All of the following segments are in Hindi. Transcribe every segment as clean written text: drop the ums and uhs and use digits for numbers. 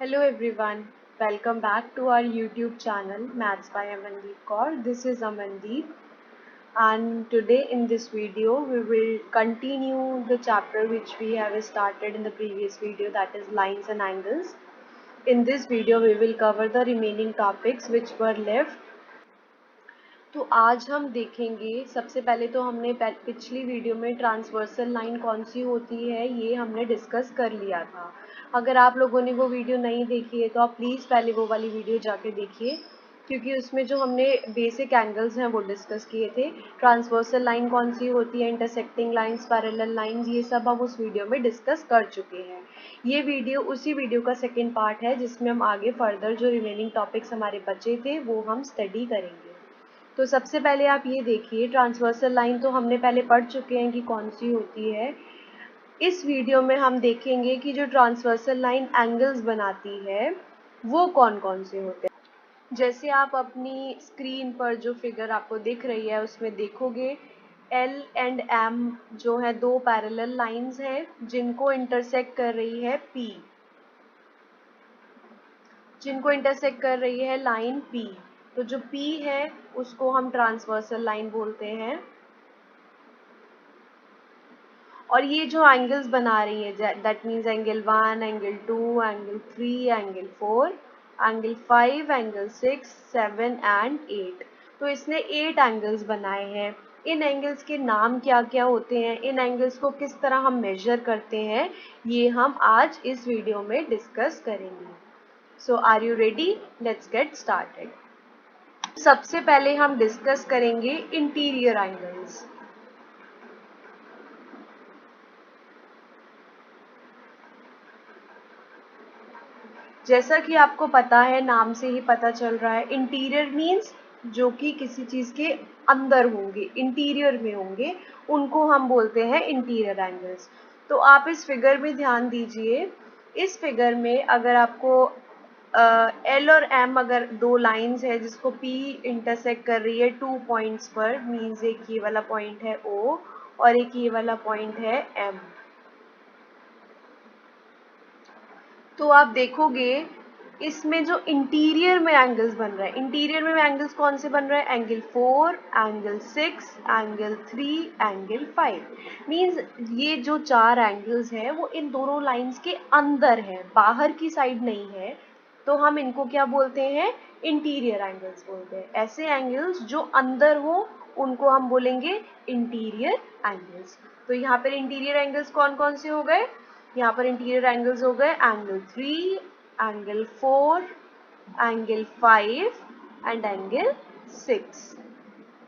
Hello everyone, welcome back to our YouTube channel Maths by Amandeep Kaur. This is Amandeep and today in this video we will continue the chapter which we have started in the previous video, that is lines and angles. In this video we will cover the remaining topics which were left. तो आज हम देखेंगे, सबसे पहले तो हमने पिछली वीडियो में ट्रांसवर्सल लाइन कौन सी होती है ये हमने डिस्कस कर लिया था। अगर आप लोगों ने वो वीडियो नहीं देखी है तो आप प्लीज़ पहले वो वाली वीडियो जाके देखिए, क्योंकि उसमें जो हमने बेसिक एंगल्स हैं वो डिस्कस किए थे। ट्रांसवर्सल लाइन कौन सी होती है, इंटरसेक्टिंग लाइंस, पैरेलल लाइंस, ये सब हम उस वीडियो में डिस्कस कर चुके हैं। ये वीडियो उसी वीडियो का सेकेंड पार्ट है जिसमें हम आगे फर्दर जो रिमेनिंग टॉपिक्स हमारे बचे थे वो हम स्टडी करेंगे। तो सबसे पहले आप ये देखिए, ट्रांसवर्सल लाइन तो हमने पहले पढ़ चुके हैं कि कौन सी होती है। इस वीडियो में हम देखेंगे कि जो ट्रांसवर्सल लाइन एंगल्स बनाती है वो कौन कौन से होते हैं। जैसे आप अपनी स्क्रीन पर जो फिगर आपको दिख रही है उसमें देखोगे, एल एंड एम जो है दो पैरेलल लाइंस हैं जिनको इंटरसेक्ट कर रही है पी, जिनको इंटरसेक्ट कर रही है लाइन पी। तो जो P है उसको हम ट्रांसवर्सल लाइन बोलते हैं। और ये जो एंगल्स बना रही है that means angle 1, angle 2, angle 3, angle 4, angle 5, angle 6, 7 and 8। तो इसने 8 एंगल्स बनाए हैं। इन एंगल्स के नाम क्या क्या होते हैं, इन एंगल्स को किस तरह हम मेजर करते हैं, ये हम आज इस वीडियो में डिस्कस करेंगे। So are you ready? Let's get started. सबसे पहले हम डिस्कस करेंगे इंटीरियर एंगल्स। जैसा कि आपको पता है, नाम से ही पता चल रहा है, इंटीरियर मीन्स जो कि किसी चीज़ के अंदर होंगे, इंटीरियर में होंगे, उनको हम बोलते हैं इंटीरियर एंगल्स। तो आप इस फिगर में ध्यान दीजिए। इस फिगर में अगर आपको एल और एम अगर दो लाइंस है जिसको पी इंटरसेक्ट कर रही है 2 पॉइंट्स पर, मीन्स एक ये वाला पॉइंट है ओ और एक ये वाला पॉइंट है एम। तो आप देखोगे इसमें जो इंटीरियर में एंगल्स बन रहा है, इंटीरियर में एंगल्स कौन से बन रहे हैं, angle 4, angle 6, angle 3, angle 5। Means ये जो चार एंगल्स हैं वो इन दोनों लाइंस के अंदर है, बाहर की साइड नहीं है। तो हम इनको क्या बोलते हैं, इंटीरियर एंगल्स बोलते हैं। ऐसे एंगल्स जो अंदर हो उनको हम बोलेंगे इंटीरियर एंगल्स। तो यहाँ पर इंटीरियर एंगल्स कौन कौन से हो गए, यहाँ पर इंटीरियर एंगल्स हो गए angle 3, angle 4, angle 5 and angle 6,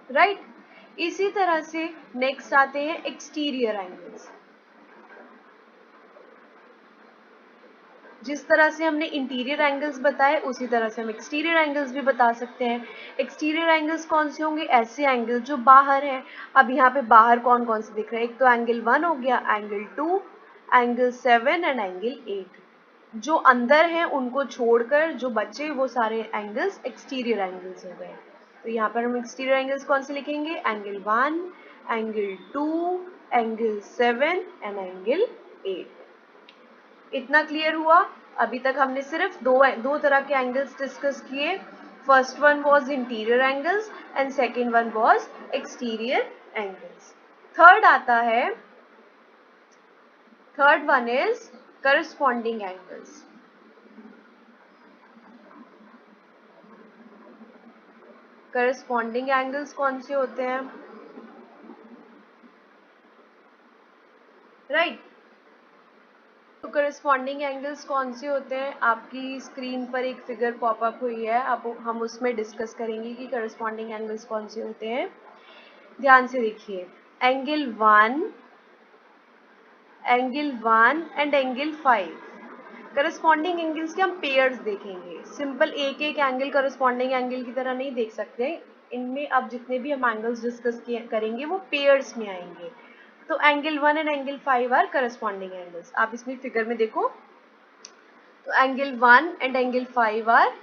right. इसी तरह से नेक्स्ट आते हैं एक्सटीरियर एंगल्स। जिस तरह से हमने इंटीरियर एंगल्स बताए उसी तरह से हम एक्सटीरियर एंगल्स भी बता सकते हैं। एक्सटीरियर एंगल्स कौन से होंगे, ऐसे एंगल जो बाहर हैं। अब यहाँ पे बाहर कौन कौन से दिख रहे हैं, एक तो एंगल 1 हो गया, एंगल 2, एंगल 7 एंड एंगल 8। जो अंदर हैं उनको छोड़कर जो बचे वो सारे एंगल्स एक्सटीरियर एंगल्स हो गए। तो यहाँ पर हम एक्सटीरियर एंगल्स कौन से लिखेंगे, angle 1, angle 2, angle 7 and angle 8। इतना क्लियर हुआ? अभी तक हमने सिर्फ दो तरह के एंगल्स डिस्कस किए। First one was interior angles and second one was exterior angles. Third आता है, third one is corresponding angles. Corresponding angles कौन से होते हैं, राइट। तो करस्पॉन्डिंग एंगल्स कौन से होते हैं, आपकी स्क्रीन पर एक फिगर पॉपअप हुई है, अब हम उसमें डिस्कस करेंगे कि करस्पॉन्डिंग एंगल्स कौन से होते हैं। ध्यान से देखिए, angle 1, angle 1 and angle 5। Corresponding angles के हम पेयर्स देखेंगे। सिंपल एक एक एंगल करस्पॉन्डिंग एंगल की तरह नहीं देख सकते। इनमें अब जितने भी हम एंगल्स डिस्कस करेंगे वो पेयर्स में आएंगे। तो angle 1 and angle 5 are corresponding angles. आप इसमें फिगर में देखो, तो angle 1 and angle 5 are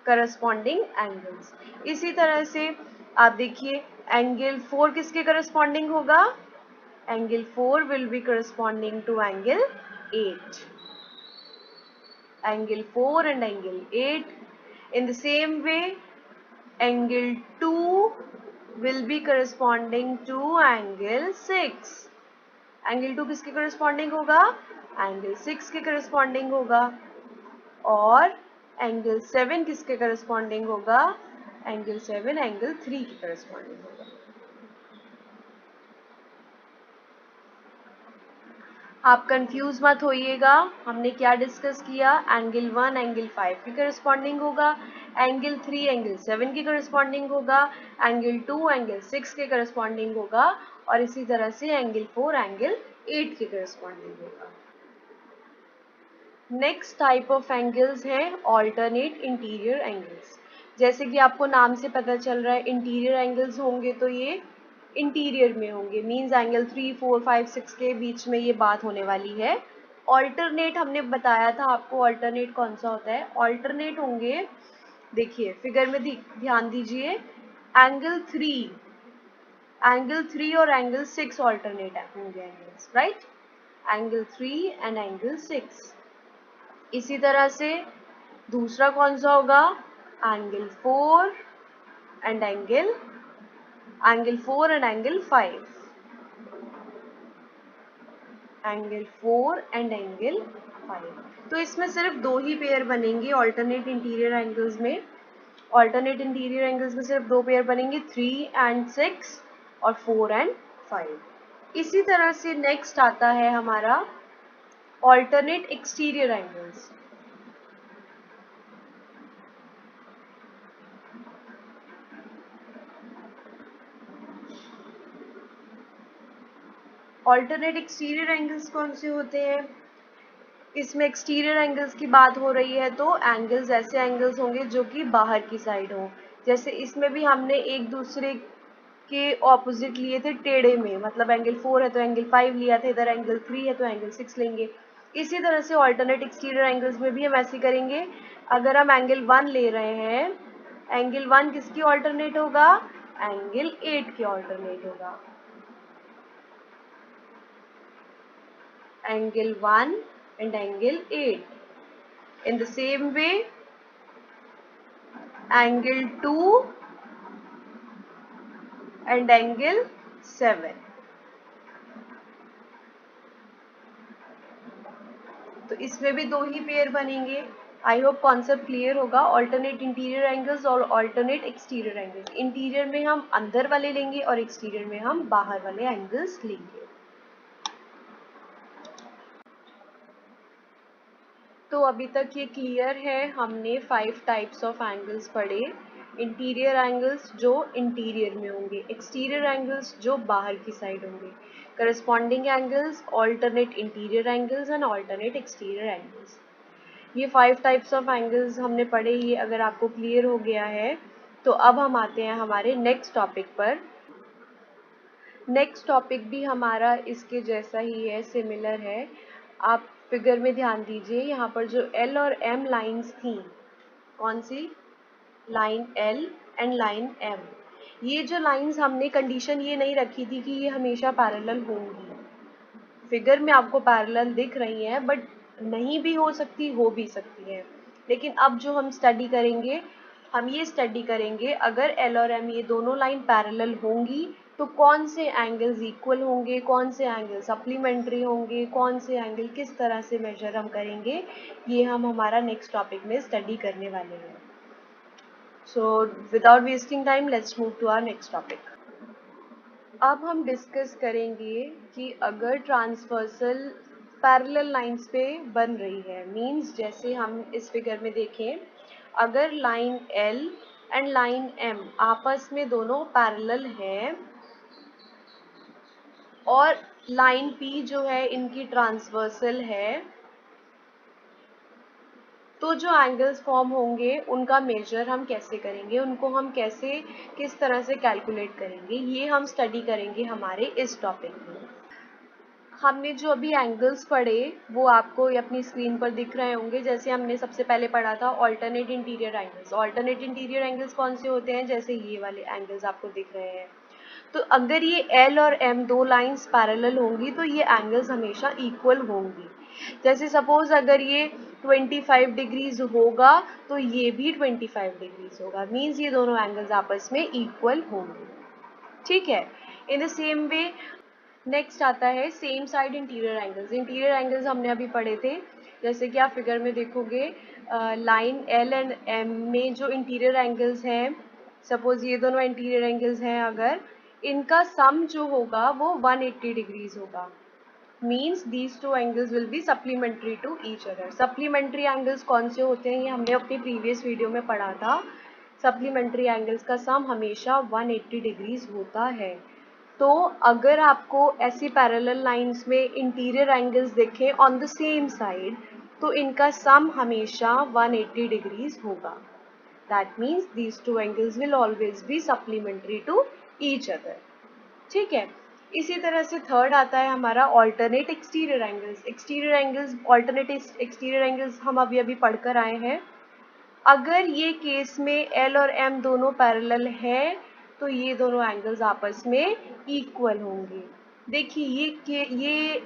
corresponding angles. इसी तरह से आप देखिए, एंगल 4 किसके करस्पॉन्डिंग होगा, angle 4 will be corresponding to angle 8, angle 4 and angle 8. In the same way, angle 2 will be corresponding to angle 6. angle 2 किसके corresponding होगा? angle 6 के corresponding होगा. और angle 7 किसके corresponding होगा? angle 7 angle 3 के corresponding होगा. आप कंफ्यूज मत होइएगा. हमने क्या डिस्कस किया? एंगल 1 एंगल 5 के करस्पॉन्डिंग होगा, एंगल 3 एंगल 7 के करस्पॉन्डिंग होगा, एंगल 2 एंगल 6 के करस्पॉन्डिंग होगा, और इसी तरह से एंगल 4 एंगल 8 के करस्पॉन्डिंग होगा. नेक्स्ट टाइप ऑफ एंगल्स है ऑल्टरनेट इंटीरियर एंगल्स. जैसे कि आपको नाम से पता चल रहा है, इंटीरियर एंगल्स होंगे तो ये इंटीरियर में होंगे, मींस एंगल 3, 4, 5, 6 के बीच में ये बात होने वाली है. ऑल्टरनेट हमने बताया था आपको, ऑल्टरनेट कौन सा होता है? ऑल्टरनेट होंगे, देखिए फिगर में ध्यान दीजिए, एंगल 3 और एंगल 6 ऑल्टरनेट होंगे angles, right? Angle 3 and angle 6. इसी तरह से दूसरा कौन सा होगा? Angle 4 and angle 4 and angle 5. Angle 4 and angle 5. तो इसमें सिर्फ दो ही पेयर बनेंगे ऑल्टरनेट इंटीरियर एंगल्स में. ऑल्टरनेट इंटीरियर एंगल्स में सिर्फ दो पेयर बनेंगे, 3 एंड 6 और 4 एंड 5. इसी तरह से नेक्स्ट आता है हमारा alternate exterior angles. Alternate exterior angles कौन से होते हैं? इसमें एक्सटीरियर एंगल्स की बात हो रही है तो एंगल्स ऐसे एंगल्स होंगे जो कि बाहर की साइड हो. जैसे इसमें भी हमने एक दूसरे के ऑपोजिट लिए थे टेढ़े में, मतलब एंगल 4 है तो एंगल 5 लिया था, इधर एंगल 3 है तो एंगल 6 लेंगे. इसी तरह से ऑल्टरनेट एक्सटीरियर एंगल्स में भी हम ऐसे करेंगे. अगर हम एंगल 1 ले रहे हैं, एंगल 1 किसकी ऑल्टरनेट होगा? एंगल 8 की ऑल्टरनेट होगा. angle 1 and angle 8. In the same way, angle 2 and angle 7. तो इसमें भी दो ही पेयर बनेंगे. आई होप कॉन्सेप्ट क्लियर होगा. ऑल्टरनेट इंटीरियर एंगल्स और ऑल्टरनेट एक्सटीरियर एंगल्स. इंटीरियर में हम अंदर वाले लेंगे और एक्सटीरियर में हम बाहर वाले एंगल्स लेंगे. तो अभी तक ये क्लियर है, हमने 5 टाइप्स ऑफ एंगल्स पढ़े. इंटीरियर एंगल्स जो इंटीरियर में होंगे, एक्सटीरियर एंगल्स जो बाहर की साइड होंगे, corresponding angles, alternate interior angles and alternate exterior angles. ये 5 टाइप्स ऑफ एंगल्स हमने पढ़े. ये अगर आपको क्लियर हो गया है तो अब हम आते हैं हमारे नेक्स्ट टॉपिक पर. नेक्स्ट टॉपिक भी हमारा इसके जैसा ही है, सिमिलर है. आप फिगर में ध्यान दीजिए, यहाँ पर जो L और M लाइंस थी, कौन सी? Line L and line M. ये जो लाइंस हमने कंडीशन ये नहीं रखी थी कि ये हमेशा पैरेलल होंगी. फिगर में आपको पैरेलल दिख रही हैं, बट नहीं भी हो सकती, हो भी सकती है. लेकिन अब जो हम स्टडी करेंगे, हम ये स्टडी करेंगे अगर L और M ये दोनों लाइन पैरेलल होंगी तो कौन से एंगल्स इक्वल होंगे, कौन से एंगल सप्लीमेंट्री होंगे, कौन से एंगल किस तरह से मेजर हम करेंगे, ये हम हमारा नेक्स्ट टॉपिक में स्टडी करने वाले हैं. So without wasting time, let's move to our next topic. अब हम डिस्कस करेंगे कि अगर ट्रांसवर्सल पैरेलल लाइंस पे बन रही है, मींस जैसे हम इस फिगर में देखें, अगर line L and line M आपस में दोनों पैरेलल हैं और लाइन P जो है इनकी ट्रांसवर्सल है, तो जो एंगल्स फॉर्म होंगे उनका मेजर हम कैसे करेंगे, उनको हम कैसे किस तरह से कैलकुलेट करेंगे, ये हम स्टडी करेंगे हमारे इस टॉपिक में. हमने जो अभी एंगल्स पढ़े वो आपको अपनी स्क्रीन पर दिख रहे होंगे. जैसे हमने सबसे पहले पढ़ा था alternate interior angles. Alternate interior angles कौन से होते हैं? जैसे ये वाले एंगल्स आपको दिख रहे हैं. तो अगर ये L और M दो लाइंस पैरेलल होंगी तो ये एंगल्स हमेशा इक्वल होंगी. जैसे सपोज अगर ये 25 डिग्रीज होगा तो ये भी 25 डिग्रीज होगा, मीन्स ये दोनों एंगल्स आपस में इक्वल होंगे। ठीक है, in the same way next आता है same side interior angles. Interior angles हमने अभी पढ़े थे, जैसे कि आप फिगर में देखोगे लाइन एल एंड एम में जो इंटीरियर एंगल्स हैं, सपोज ये दोनों इंटीरियर एंगल्स हैं, अगर इनका सम जो होगा वो 180 डिग्रीज होगा, means these two angles will be supplementary to each other. Supplementary angles कौन से होते हैं, ये हमने अपनी प्रीवियस वीडियो में पढ़ा था। सप्लीमेंट्री एंगल्स का सम हमेशा 180 डिग्रीज होता है। तो अगर आपको ऐसी पैरेलल लाइंस में इंटीरियर एंगल्स देखें ऑन द सेम साइड, तो इनका सम हमेशा 180 डिग्रीज होगा। That means these two angles will always be supplementary to each other. ठीक है, इसी तरह से थर्ड आता है हमारा alternate exterior angles. Exterior angles, alternate exterior angles हम अभी पढ़कर आए हैं। अगर ये केस में एल और एम दोनों पैरेलल है तो ये दोनों एंगल्स आपस में इक्वल होंगे। देखिए ये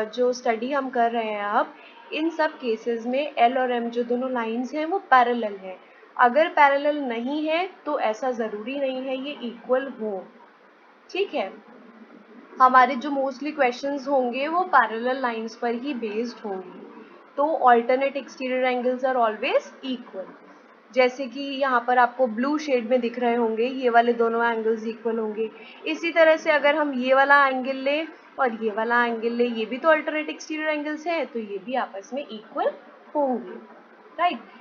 जो स्टडी हम कर रहे हैं अब, इन सब केसेस में एल और एम जो दोनों लाइंस हैं वो पैरेलल है। अगर पैरेलल नहीं है तो ऐसा ज़रूरी नहीं है ये इक्वल हो। ठीक है, हमारे जो मोस्टली क्वेश्चंस होंगे वो पैरेलल लाइंस पर ही बेस्ड होंगे। तो alternate exterior angles are always equal. जैसे कि यहाँ पर आपको ब्लू शेड में दिख रहे होंगे, ये वाले दोनों एंगल्स इक्वल होंगे। इसी तरह से अगर हम ये वाला एंगल लें और ये वाला एंगल लें, ये भी तो अल्टरनेट एक्सटीरियर एंगल्स हैं, तो ये भी आपस में इक्वल होंगे, राइट।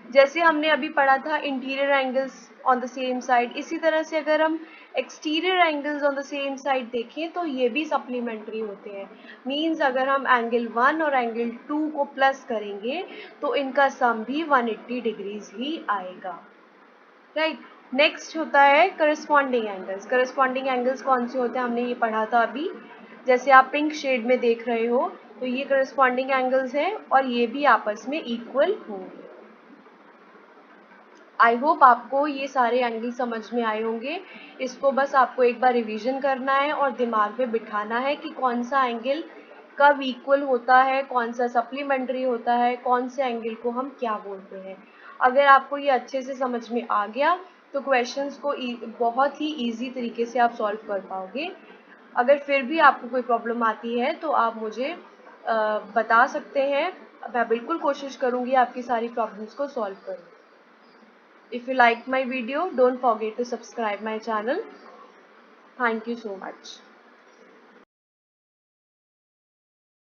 जैसे हमने अभी पढ़ा था interior angles on the same side, इसी तरह से अगर हम exterior angles on the same side देखें तो ये भी सप्लीमेंट्री होते हैं। मींस अगर हम एंगल 1 और एंगल 2 को प्लस करेंगे तो इनका सम भी 180 डिग्रीज ही आएगा, राइट। नेक्स्ट होता है करस्पॉन्डिंग एंगल्स। करस्पॉन्डिंग एंगल्स कौन से होते हैं, हमने ये पढ़ा था अभी। जैसे आप पिंक शेड में देख रहे हो तो ये करस्पॉन्डिंग एंगल्स हैं और ये भी आपस में इक्वल होंगे। आई होप आपको ये सारे एंगल समझ में आए होंगे। इसको बस आपको एक बार रिवीजन करना है और दिमाग में बिठाना है कि कौन सा एंगल कब इक्वल होता है, कौन सा सप्लीमेंट्री होता है, कौन से एंगल को हम क्या बोलते हैं। अगर आपको ये अच्छे से समझ में आ गया तो क्वेश्चंस को बहुत ही ईजी तरीके से आप सॉल्व कर पाओगे। अगर फिर भी आपको कोई प्रॉब्लम आती है तो आप मुझे बता सकते हैं, मैं बिल्कुल कोशिश करूँगी आपकी सारी प्रॉब्लम्स को सॉल्व करूँ। If you liked my video, don't forget to subscribe my channel. Thank you so much.